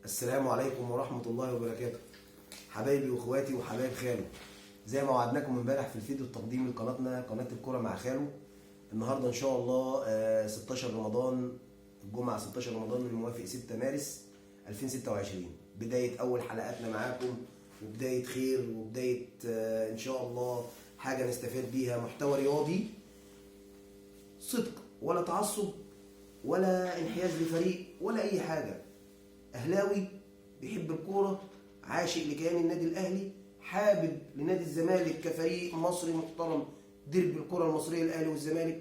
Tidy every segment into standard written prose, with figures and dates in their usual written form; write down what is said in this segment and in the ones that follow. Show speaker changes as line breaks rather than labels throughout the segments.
السلام عليكم ورحمة الله وبركاته. حبايبي واخواتي وحبايب خالو، زي ما وعدناكم امبارح في الفيديو التقديمي لقناتنا قناة الكرة مع خالو. النهارده ان شاء الله 16 رمضان، الجمعة 16 رمضان الموافق 6 مارس 2026، بداية أول حلقاتنا معاكم وبداية خير وبداية ان شاء الله حاجة نستفاد بيها، محتوى رياضي صدق ولا تعصب ولا انحياز لفريق ولا أي حاجة. اهلاوي بيحب الكوره، عاشق لكيان النادي الاهلي، حابب لنادي الزمالك كفريق مصري محترم، درب الكره المصريه الاهلي والزمالك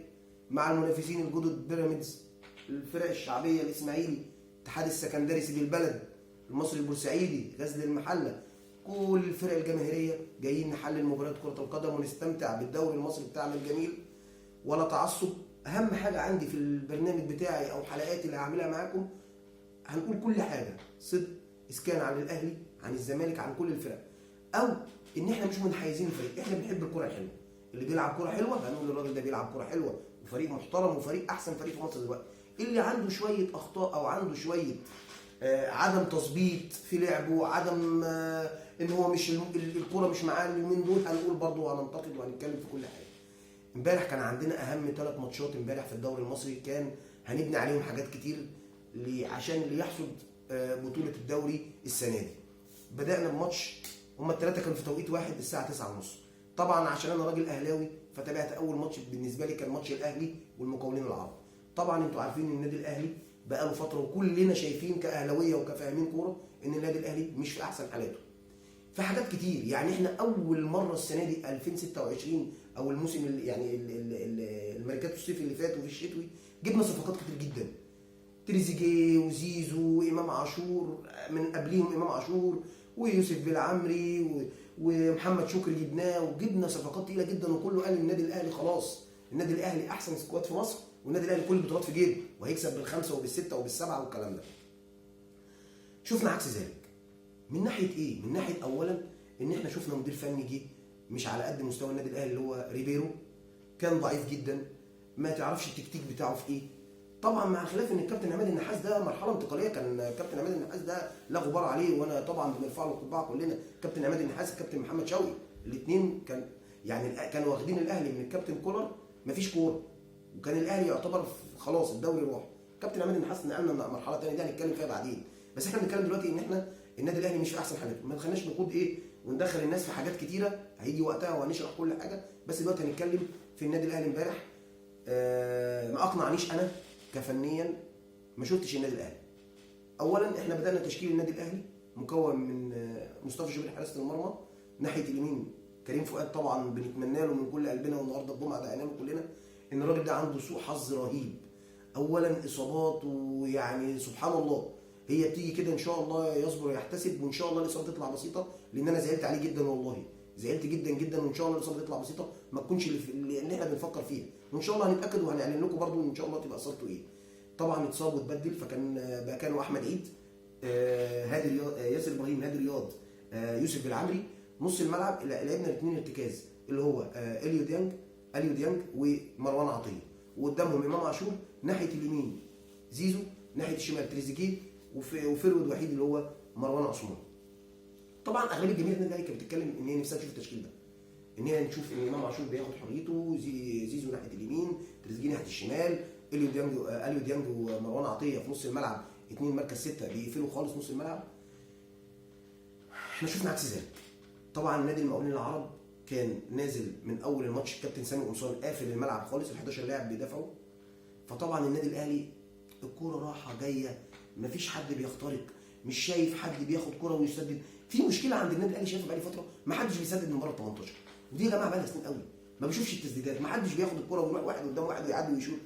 مع المنافسين الجدد بيراميدز، الفرق الشعبيه الاسماعيلي، اتحاد السكندري، سيدي البلد، المصري البورسعيدي، غزل المحله، كل الفرق الجماهيريه جايين نحلل مباريات كره القدم ونستمتع بالدوري المصري بتاعنا الجميل. ولا تعصب. اهم حاجه عندي في البرنامج بتاعي او حلقاتي اللي هعملها معاكم، هنقول كل حاجه صدق، اسكان عن الاهلي، عن الزمالك، عن كل الفرق، او ان احنا مش منحيزين لفريق، احنا بنحب الكره الحلوه. اللي بيلعب كره حلوه هنقول الراجل ده بيلعب كره حلوه وفريق محترم وفريق احسن فريق في مصر دلوقتي. اللي عنده شويه اخطاء او عنده شويه عدم تظبيط في لعبه، عدم ان هو مش الكوره مش معاه اليومين دول، هنقول برضه هننتقد وهنتكلم في كل حاجه. امبارح كان عندنا اهم 3 ماتشات امبارح في الدوري المصري، كان هنبني عليهم حاجات كتير عشان اللي يحصد بطولة الدوري السنة دي. بدأنا بماتش، هما الثلاثة كانوا في توقيت واحد الساعة 9:30. طبعا عشان أنا راجل أهلاوي فتابعت أول ماتش بالنسبة لي كان ماتش الأهلي والمقاولين العرب. طبعا أنتوا عارفين إن النادي الأهلي بقاله فترة وكلنا شايفين كأهلاوية وكفاهمين كورة إن النادي الأهلي مش في أحسن حالاته. في حاجات كتير، يعني احنا أول مرة السنة دي 2026 أو الموسم يعني الميركاتو الصيفي اللي فات وفي الشتوي جبنا صفقات كتير جدا. تريزيجيه وزيزو وامام عاشور، من قبليهم امام عاشور ويوسف بالعمري ومحمد شكري جبناه، وجبنا صفقات تقيله جدا، وكله قال النادي الاهلي خلاص، النادي الاهلي احسن سكواد في مصر، والنادي الاهلي كل البطولات في جيبه وهيكسب بالخمسه وبالسته وبالسبعه والكلام ده. شفنا عكس ذلك. من ناحيه ايه؟ من ناحيه اولا ان احنا شفنا مدير فني جه مش على قد مستوى النادي الاهلي اللي هو ريبيرو، كان ضعيف جدا، ما تعرفش التكتيك بتاعه في ايه. طبعا مع خلاف ان الكابتن عماد النحاس ده مرحله انتقاليه، كان كابتن عماد النحاس ده لا غبار عليه، وانا طبعا بنرفع له القبعه كلنا. كابتن عماد النحاس الكابتن محمد شوقي، الاثنين كانوا واخدين الاهلي من الكابتن كولر مفيش كوره، وكان الاهلي يعتبر خلاص الدوري راح. كابتن عماد النحاس نقلنا مرحله ثانيه، دي هنتكلم فيها بعدين، بس احنا بنتكلم دلوقتي ان احنا النادي الاهلي مش في احسن حالاته. ما تخليناش نقود ايه وندخل الناس في حاجات كتيره، هيجي وقتها وهنشرح كل حاجه، بس دلوقتي هنتكلم في النادي الاهلي امبارح. ما اقنعنيش انا كفنيا، ما شفتش النادي الاهلي. اولا احنا بدانا تشكيل النادي الاهلي مكون من مصطفى شوبير حراسه المرمى، ناحيه اليمين كريم فؤاد، طبعا بنتمنى له من كل قلبنا، والنهارده الجمعه دعينا له كلنا ان الراجل ده عنده سوء حظ رهيب. اولا اصابات، ويعني سبحان الله هي بتيجي كده، ان شاء الله يصبر ويحتسب، وان شاء الله الاصابه تطلع بسيطه، لان انا زعلت عليه جدا والله، زعلت جدا جدا، وان شاء الله الاصابه تطلع بسيطه ما تكونش اللي احنا بنفكر فيها، وان شاء الله هنتاكد وهنعلن لكم برده ان شاء الله تبقى اصابته ايه. طبعا اتصاب واتبدل، فكان بقى كانوا احمد عيد، هادي رياض، ياسر ابراهيم، هادي رياض، يوسف بالعمري. نص الملعب لعبنا الاثنين ارتكاز اللي هو اليو ديانج ومروان عطيه، وقدامهم امام عاشور، ناحيه اليمين زيزو، ناحيه الشمال تريزيجيه، وفرود وحيد اللي هو مروان عثمان. طبعا اغلبيه الجماهير النادي الاهلي كانت بتتكلم ان هي نفسها تشوف التشكيل ده، ان هي نشوف ان امام عاشور بياخد حريته، زيزو ناحيه اليمين، تريزيجيه ناحيه الشمال، اليو ديانج ومروان عطيه في نص الملعب، اثنين مركز 6 بيقفلوا خالص نص الملعب. احنا شفنا عكس ذلك. طبعا نادي المقاولين العرب كان نازل من اول الماتش الكابتن سامي قمصان قافل الملعب خالص، ال 11 لاعب بيدافعوا. فطبعا النادي الاهلي الكوره رايحه جايه، مفيش حد بيخترق، مش شايف حد بياخد كوره ويسدد. في مشكله عند النادي الاهلي شايفها بقالي فتره، ما حدش بيسدد من بره ال 18، ودي يا جماعه بقى لها سنين قوي ما بشوفش التسديدات، ما حدش بياخد الكوره ويروح واحد قدام واحد ويعدي ويشوط.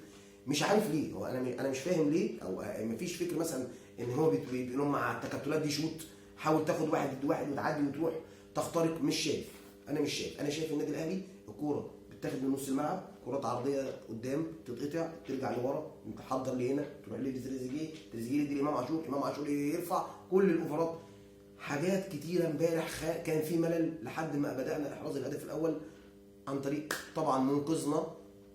مش عارف ليه، هو انا مش فاهم ليه، او مفيش فكر مثلا ان هو بيقول لهم مع التكتلات دي شوط، حاول تاخد واحد ضد واحد وتعدي وتروح تخترق. مش شايف، انا شايف النادي الاهلي الكوره بتاخد من نص الملعب، كرات عرضيه قدام تتقطع ترجع لورا، انت حضر لي هنا تروح لتريزيجيه، تريزيجيه يدي لامام عاشور، امام عاشور يرفع، كل الاوفرات. حاجات كتيره امبارح كان في ملل لحد ما بدانا احراز الهدف الاول عن طريق طبعا منقذنا،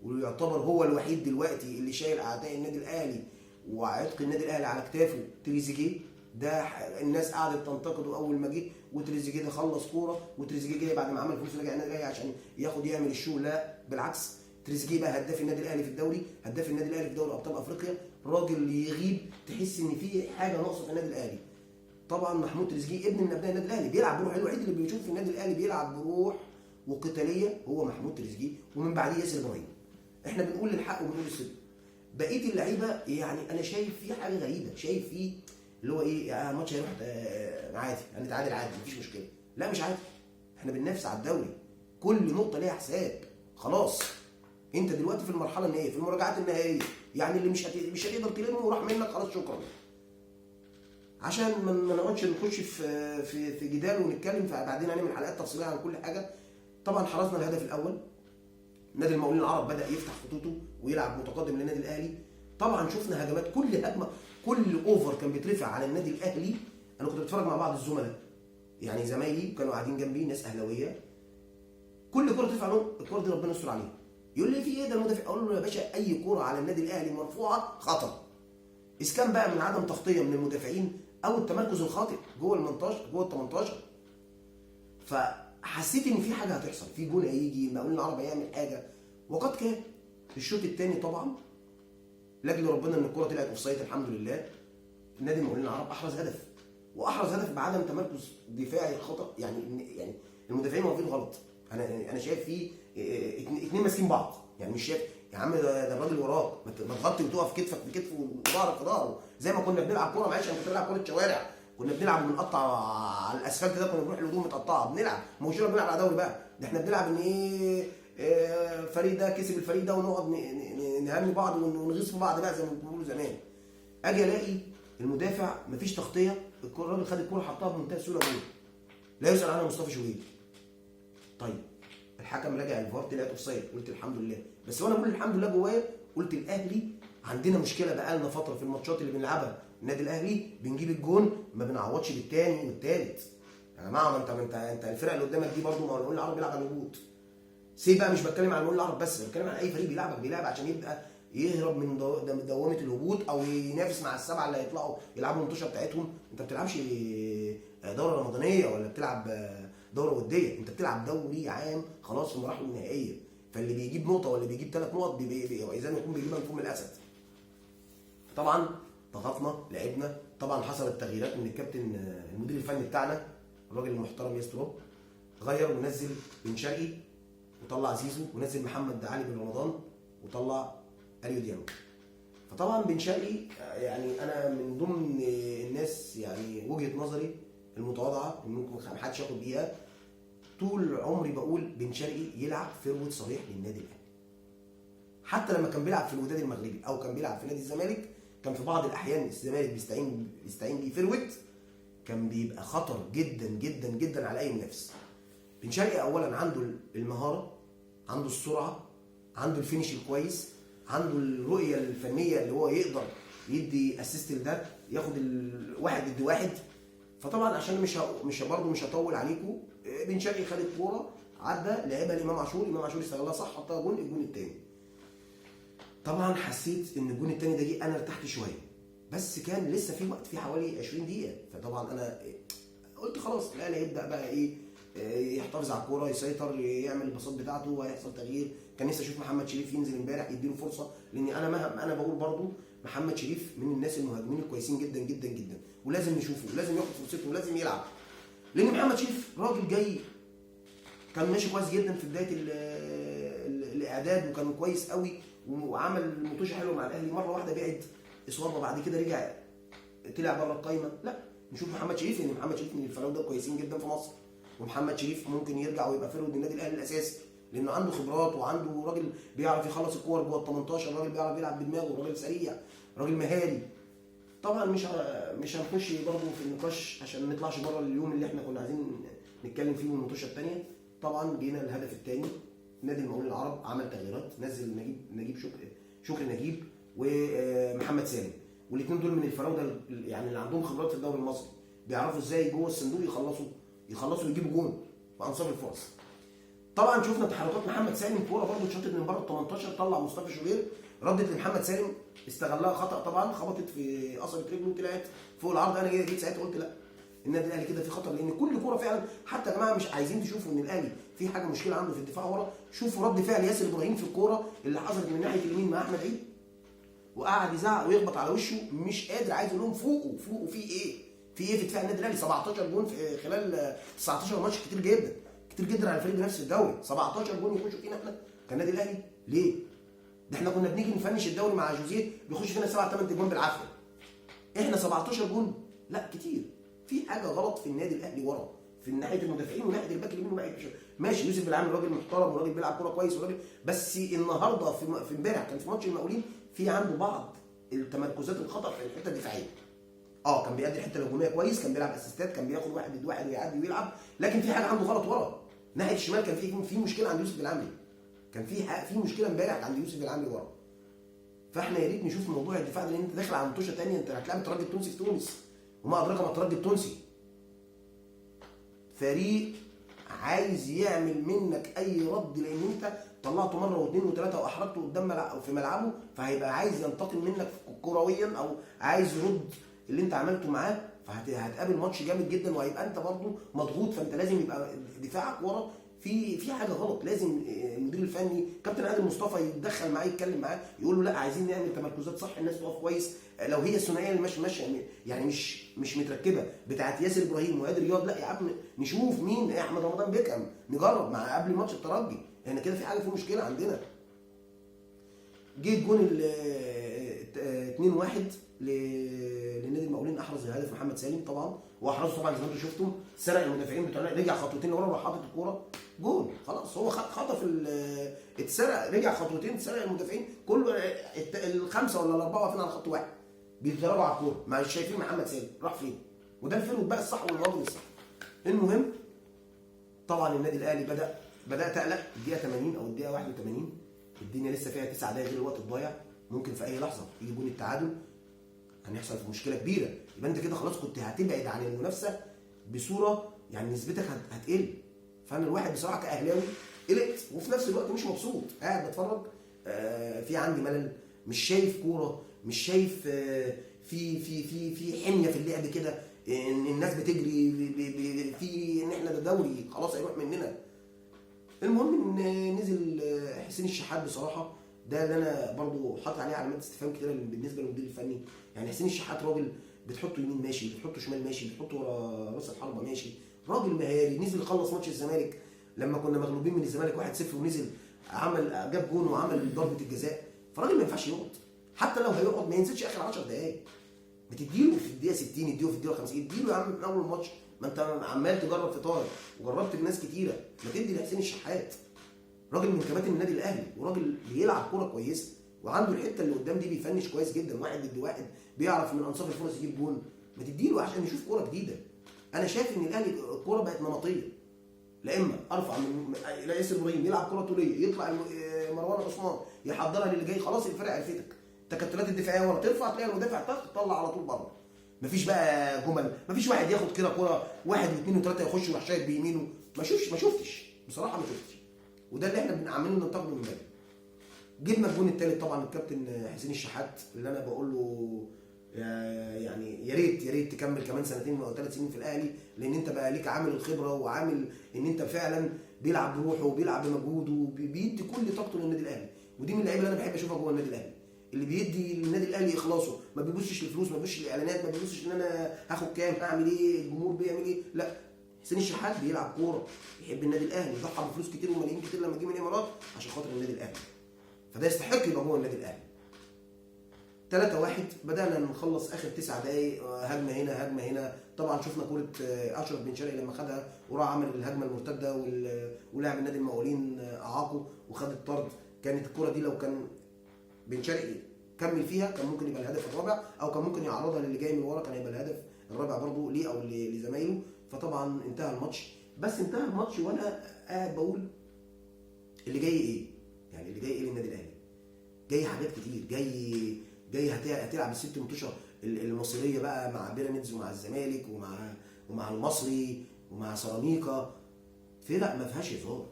ويعتبر هو الوحيد دلوقتي اللي شايل اعداء النادي الاهلي وعتق النادي الاهلي على كتافه، تريزيجيه. ده الناس قعدت تنتقده اول ما جه، وتريزيجيه ده خلص كوره، وتريزيجيه جه بعد ما عمل فلوس رجع النادي الاهلي عشان يعمل الشو. لا بالعكس، تريزيجيه بقى هداف النادي الاهلي في الدوري، هداف النادي الاهلي في دوري ابطال افريقيا، راجل يغيب تحس ان في حاجه ناقصه في النادي الاهلي. طبعا محمود تريزيجيه ابن من ابناء النادي الاهلي، بيلعب بروح، الوحيد اللي بيشوف في النادي الاهلي بيلعب بروح وقتاليه هو محمود تريزيجيه، ومن بعديه ياسر ابراهيم. احنا بنقول الحق وبنقول الصدق. بقيه اللعيبه يعني انا شايف فيه حاجه غريبه، شايف فيه اللي هو ايه، ماتش هيروح عادي، هنتعادل عادي مفيش مشكله. لا مش عادي، احنا بننافس على الدوري، كل نقطه ليها حساب. خلاص انت دلوقتي في المرحله النهائيه، في المراجعات النهائيه، يعني اللي مش هتقدر تلمه وراح منك خلاص شكرا. عشان ما نقعدش نخش في جدال ونتكلم، فبعدين هنعمل حلقات تفصيليه عن كل حاجه. طبعا حرزنا الهدف الاول، نادي المقاولين العرب بدا يفتح خطوطه ويلعب متقدم للنادي الاهلي. طبعا شفنا هجمات، كل هجمه، كل اوفر كان بيترفع على النادي الاهلي. انا كنت بتفرج مع بعض الزملاء، يعني زمايلي كانوا قاعدين جنبي ناس اهلاويه، كل كره ترفع لهم الكره دي ربنا يستر عليها، يقول لي في ايه ده المدافع، اقول له يا باشا اي كره على النادي الاهلي مرفوعه خطر، اذا كان بقى من عدم تغطيه من المدافعين او التمركز الخاطئ جوه ال 18. فحسيت ان في حاجه هتحصل، في جول هيجي، المقاولين العرب هيعمل حاجه، وقد كان. في الشوط الثاني طبعا لاجل ربنا ان الكره طلعت اوفسايد الحمد لله، نادي المقاولين العرب احرز هدف، واحرز هدف بعدم تمركز دفاعي خطا، يعني المدافعين واقفين غلط. انا شايف في اتنين ماسكين بعض، يعني مش شايف يا عم ده الراجل وراك، ما تغطي وتقف كتفك في كتفه وظهرك في ظهره، زي ما كنا بنلعب كوره. معلش انا كنت بلعب كوره شوارع، كنا بنلعب بنقطع على الاسفلت ده، كنا بنروح الهدوم متقطعه بنلعب، مش بنلعب على دوري بقى، ده احنا بنلعب ان ايه، فريق ده كسب الفريق ده، ونقعد نهني بعض ونغيظ في بعض بقى زي ما بيقولوا زمان. اجي الاقي المدافع مفيش تغطيه، الراجل خد الكوره حطها بمنتهى السهوله جول، لا يسال عنها مصطفى شوبير. طيب الحكم راجع الفار طلعت اوفسايد، قلت الحمد لله. بس وانا بقول الحمد لله جوايا قلت الاهلي عندنا مشكله بقى لنا فتره في الماتشات اللي بنلعبها النادي الاهلي، بنجيب الجون ما بنعوضش بالثاني والثالث. يا جماعه ما انت الفرقه اللي قدامك دي برضه، ما هو المقاولين العرب بيلعب على الهبوط. سي بقى مش بتكلم عن المقاولين العرب بس، بتكلم عن اي فريق بيلعب عشان يبقى يهرب من دوامه الهبوط، او ينافس مع السبعه اللي هيطلعوا يلعبوا المنتوشه بتاعتهم. انت ما بتلعبش دوره رمضانيه ولا بتلعب دوره وديه، انت بتلعب دوري عام خلاص في المراحل النهائيه. فاللي بيجيب نقطه ولا بيجيب 3 نقط اذا يكون بيجيبها من فم الاسد. طبعا ضغطنا لعبنا، طبعا حصلت تغييرات من الكابتن المدير الفني بتاعنا الراجل المحترم يستروب، غير ونزل بن شرقي وطلع زيزو، ونزل محمد علي بن رمضان وطلع اليو ديانج. فطبعا بن شرقي يعني انا من ضمن الناس، يعني وجهه نظري المتواضعه ممكن ما حدش ياخد بيها، طول عمري بقول بن شرقي يلعب فيرود صريح للنادي الاهلي. حتى لما كان بيلعب في الوداد المغربي او كان بيلعب في نادي الزمالك، كان في بعض الاحيان الزمالك بيستعين بيه فيرود، كان بيبقى خطر جدا جدا جدا على اي منافس. بن شرقي اولا عنده المهاره، عنده السرعه، عنده الفينش الكويس، عنده الرؤيه الفنيه اللي هو يقدر يدي اسيست لده، ياخد الواحد ضد واحد. فطبعا عشان مش هطول عليكم، بن شرقي خد الكوره عدى لعبها لامام عاشور، امام عاشور استغلها صح، حطها جون، الجون الثاني. طبعا حسيت ان الجون الثاني ده جه انا ارتحت شويه، بس كان لسه في وقت، في حوالي 20 دقيقه. فطبعا انا قلت خلاص الاهلي هيبدا بقى ايه، يحتفظ على الكوره، يسيطر، يعمل الباصات بتاعته، وهيحصل تغيير. كان نفسي اشوف محمد شريف ينزل امبارح يديله فرصه، لان انا بقول برضو محمد شريف من الناس المهاجمين الكويسين جدا جدا جدا، ولازم نشوفه، ولازم ياخد فرصته، ولازم يلعب. لان محمد شريف راجل جاي كان ماشي كويس جدا في بدايه الاعداد، وكان كويس قوي وعمل مطوشه حلوه مع الاهلي. مره واحده بعد اصابه، بعد كده رجع طلع بره القايمه. لا نشوف محمد شريف، لان محمد شريف من الفراوده كويسين جدا في مصر، ومحمد شريف ممكن يرجع ويبقى فيرود النادي الاهلي الاساسي، لانه عنده خبرات وعنده راجل بيعرف يخلص الكور جوه ال 18، راجل بيعرف يلعب بدماغه، راجل سريع، راجل مهاري. طبعا مش هنخش برضه في النقاش عشان ما نطلعش بره اليوم اللي احنا كنا عايزين نتكلم فيه والمنتوشه الثانيه. طبعا جينا الهدف الثاني، نادي المقاولين العرب عمل تغييرات، نزل نجيب شكري نجيب ومحمد سالم، والاثنين دول من الفراوده يعني اللي عندهم خبرات في الدوري المصري، بيعرفوا ازاي جوه الصندوق يخلصوا يجيبوا جون في انصاف الفرص. طبعا شفنا تحركات محمد سالم، كوره برضه اتشاطت من بره ال 18، طلع مصطفى شوبير، ردت لمحمد سالم استغلها خطا طبعا، خبطت في قصبه رجله وطلعت فوق العرض. انا جيت ساعتها قلت لا، النادي الاهلي كده في خطر، لان كل كوره فعلا. حتى يا جماعه مش عايزين تشوفوا ان الاهلي في حاجه مشكله عنده في الدفاع ورا، شوفوا رد فعل ياسر ابراهيم في الكوره اللي حصلت من ناحيه اليمين مع احمد عيد، وقعد يزعق ويخبط على وشه، مش قادر، عايز يقول لهم فوقوا فوقوا، في ايه؟ في ايه في دفاع النادي الاهلي؟ 17 جون في خلال 19 ماتش، كتير جدا، كتير جدا على فريق بنفس الدوري. 17 جون يخشوا فينا احنا كالنادي الاهلي ليه؟ ده احنا كنا بنيجي نفنش الدوري مع جوزيه بيخش فينا 7 8 جون بالعافيه. احنا 17 جون؟ لا كتير. في حاجه غلط في النادي الاهلي ورا، في ناحيه المدافعين وناحيه الباك اليمين وناحيه ماشي. يوسف بالعامل راجل محترم وراجل بيلعب كوره كويس وراجل، بس النهارده في امبارح كان في ماتش المقاولين في عنده بعض التمركزات الخطا في الحته الدفاعيه. كان بيأدي الحته الهجوميه كويس، كان بيلعب اسيستات، كان بياخد واحد ضد واحد ويعدي ويلعب، لكن في حاجه عنده غلط ورا. ناحيه الشمال كان في مشكله عند يوسف بالعامل، كان في مشكله امبارح عند يوسف بالعامل ورا. فاحنا يا ريت نشوف موضوع الدفاع ده، لان انت داخل على مطوشه ثانيه، انت هتلاعب الترجي التونسي في تونس، وما ادراك ما الترجي التونسي. فريق عايز يعمل منك اي رد، لان انت طلعته مره واثنين وثلاثه واحرجته قدام في ملعبه، فهيبقى عايز ينتقم منك كرويا، او عايز يرد اللي انت عملته معاه، فهتقابل ماتش جامد جدا، وهيبقى انت برضه مضغوط. فانت لازم يبقى دفاعك ورا في حاجه غلط. لازم المدير الفني كابتن عادل مصطفى يتدخل معاه، يتكلم معاه، يقول له لا عايزين نعمل تمركزات صح، الناس تقف كويس. لو هي الثنائيه اللي ماشيه يعني مش متركبه بتاعت ياسر ابراهيم وادي رياض، لا يا عم نشوف مين احمد رمضان بيكهام، نجرب مع قبل ماتش الترجي، لان كده في حاجه، في مشكله عندنا. جه الجون ال 2-1 لنادي المقاولين، احرز الهدف محمد سالم طبعا، واحرزه طبعا زي ما انتم شفتم، سرق المدافعين بتوعنا، رجع خطوتين لورا وراح حاطط الكوره جون. خلاص هو خطف اتسرق، رجع خطوتين، سرق المدافعين كله، الخمسه ولا الاربعه واقفين على خط واحد بيتدربوا على الكوره، مش شايفين محمد سالم راح فين. وده الفيرود بقى الصح والمواطن الصح. المهم طبعا النادي الاهلي بدات اقلق الدقيقه 80 او الدقيقه 81، الدنيا لسه فيها 9 دقايق غير الوقت الضايع، ممكن في اي لحظه يجي جون التعادل، هنحصل في مشكله كبيره. يبقى انت كده خلاص كنت هتبعد عن المنافسه بصوره، يعني نسبتك هتقل. فانا الواحد بصراحه كاهلاوي قلقت، وفي نفس الوقت مش مبسوط، قاعد بتفرج في عندي ملل، مش شايف كوره، مش شايف في حميه في اللعب كده، ان الناس بتجري في ان احنا ده دوري خلاص هيروح مننا. المهم ان نزل حسين الشحات، بصراحه ده اللي انا برضو حاطط عليه علامات استفهام كتيره بالنسبه للمدير الفني. يعني حسين الشحات راجل بتحطه يمين ماشي، بتحطه شمال ماشي، بتحطه ورا راس الحربه ماشي، راجل مهاري. نزل خلص ماتش الزمالك لما كنا مغلوبين من الزمالك 1-0، ونزل جاب جون وعمل ضربه الجزاء. فراجل ما ينفعش يقعد، حتى لو هيقعد ما ينزلش اخر 10 دقائق، بتديله في الدقيقه 60، اديله في الدقيقه 50، اديله يا عم من اول الماتش. ما انت عمال تجرب في طارق وجربت بناس كتيره، ما تدي لحسين الشحات، راجل من كباتن النادي الاهلي، وراجل بيلعب كوره كويسه، وعنده الحته اللي قدام دي بيفنش كويس جدا، واحد ضد واحد، بيعرف من انصاف الفرص يجيب جون. ما تديله عشان نشوف كوره جديده. انا شايف ان الاهلي الكوره بقت نمطيه، لا اما ارفع من ياسر ابراهيم يلعب كوره طوليه، يطلع مروان عثمان يحضرها للي جاي، خلاص الفرق عرفتك. التكتلات الدفاعيه ورا ترفع تلاقي المدافع تطلع على طول بره، مفيش بقى جمل، مفيش واحد ياخد كده كوره واحد واثنين وثلاثه يخش ويروح شايط بيمينه. ما شفتش بصراحه، ما شفتش. وده اللي احنا عاملين ننتقده من بدري. جبنا الجون الثالث طبعا الكابتن حسين الشحات، اللي انا بقول له يعني يا ريت تكمل كمان سنتين او 3 سنين في الاهلي، لان انت بقى ليك عامل الخبره وعامل ان انت فعلا بيلعب بروحه وبيلعب بمجهوده وبيدي كل طاقته للنادي الاهلي. ودي من اللعيبه اللي انا بحب اشوفها جوه النادي الاهلي، اللي بيدي للنادي الاهلي اخلاصه، ما بيبصش للفلوس، ما بيبصش للاعلانات، ما بيبصش ان انا هاخد كام، هعمل ايه، الجمهور بيعمل ايه، لا. حسين الشحات بيلعب كوره، يحب النادي الاهلي، يضحى بفلوس كتير وملايين كتير لما جه من الامارات عشان خاطر النادي الاهلي، فده يستحق يبقى جوه النادي الاهلي. 3-1 بدانا نخلص اخر 9 دقائق، هجمه هنا هجمه هنا. طبعا شفنا كوره اشرف بن شرقي لما خدها وراح عمل الهجمه المرتده، ولاعب النادي المقاولين اعاقه وخد الطرد. كانت الكوره دي لو كان بن شرقي كمل فيها كان ممكن يبقى الهدف الرابع، او كان ممكن يعرضها للي جاي من ورا، كان يبقى الهدف الرابع برضه ليه او لزمايله. فطبعا انتهى الماتش، بس انتهى الماتش وانا قاعد بقول اللي جاي ايه؟ يعني اللي جاي ايه للنادي الاهلي؟ جاي حاجات كتير، جاي هتلعب الست ماتشات المصريه بقى مع بيراميدز ومع الزمالك ومع المصري ومع سيراميكا. فرق ما فيهاش هزار،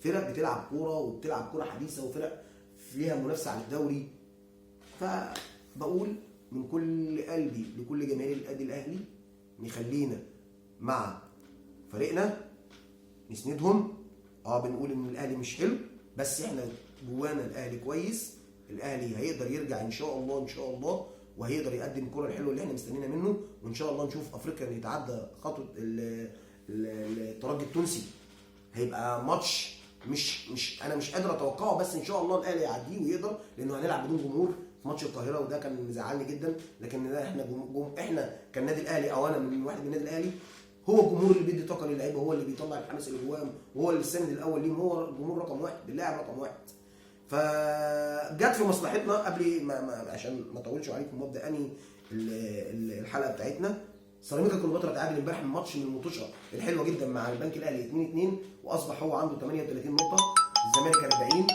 فرق بتلعب كوره وبتلعب كوره حديثه، وفرق فيها منافسه على الدوري. فبقول من كل قلبي لكل جماهير النادي الاهلي نخلينا مع فريقنا، نسندهم. بنقول ان الاهلي مش حلو، بس احنا جوانا الاهلي كويس. الاهلي هيقدر يرجع ان شاء الله ان شاء الله، وهيقدر يقدم الكره الحلوه اللي احنا مستنينا منه، وان شاء الله نشوف افريقيا يتعدى خطوه الترجي التونسي. هيبقى ماتش مش انا مش قادر اتوقعه، بس ان شاء الله الاهلي يعديه ويقدر، لانه هنلعب بدون جمهور في ماتش القاهره، وده كان مزعلني جدا. لكن ده احنا كالنادي الاهلي، او انا من واحد من النادي الاهلي، هو الجمهور اللي بيدي طاقه للعيبه، هو اللي بيطلع الحماس اللي جواهم، وهو اللي السند الاول ليهم، هو الجمهور رقم واحد، اللاعب رقم واحد. فجت في مصلحتنا قبل ما عشان ما اطولش عليكم وابدا انهي الحلقه بتاعتنا. سيراميكا كليوباترا تعادل امبارح من ماتش من المطوشه الحلوه جدا مع البنك الاهلي 2-2، واصبح هو عنده 38 نقطه. الزمالك 40،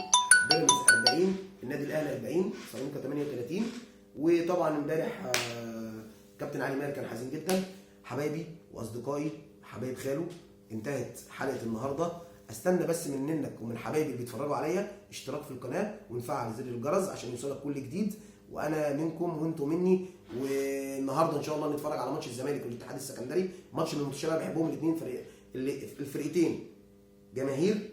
بيراميدز 40، النادي الاهلي 40، سيراميكا 38. وطبعا امبارح كابتن علي ماهر كان حزين جدا. حبايبي واصدقائي حبايب خاله، انتهت حلقه النهارده. استنى بس منك ومن حبايبي اللي بيتفرجوا عليا اشتراك في القناه ونفعل زر الجرس عشان يوصلك كل جديد، وانا منكم وانتم مني. والنهارده ان شاء الله نتفرج على ماتش الزمالك والاتحاد السكندري، ماتش من الماتشات اللي بحبهم الاثنين. الفرقتين جماهير.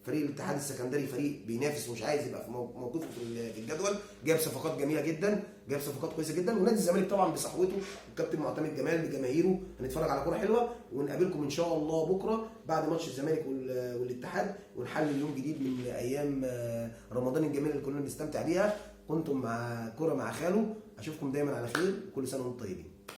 فريق الاتحاد السكندري فريق بينافس ومش عايز يبقى في موقفه في الجدول، جاب صفقات جميله جدا، جاب صفقات كويسه جدا. ونادي الزمالك طبعا بصحوته والكابتن معتمد جمال بجماهيره. هنتفرج على كوره حلوه، ونقابلكم ان شاء الله بكره بعد ماتش الزمالك والاتحاد، ونحلل يوم جديد من ايام رمضان الجميل اللي كنا بنستمتع بيها. كنتم مع كوره مع خاله. اشوفكم دايما على خير، وكل سنه وانتم طيبين.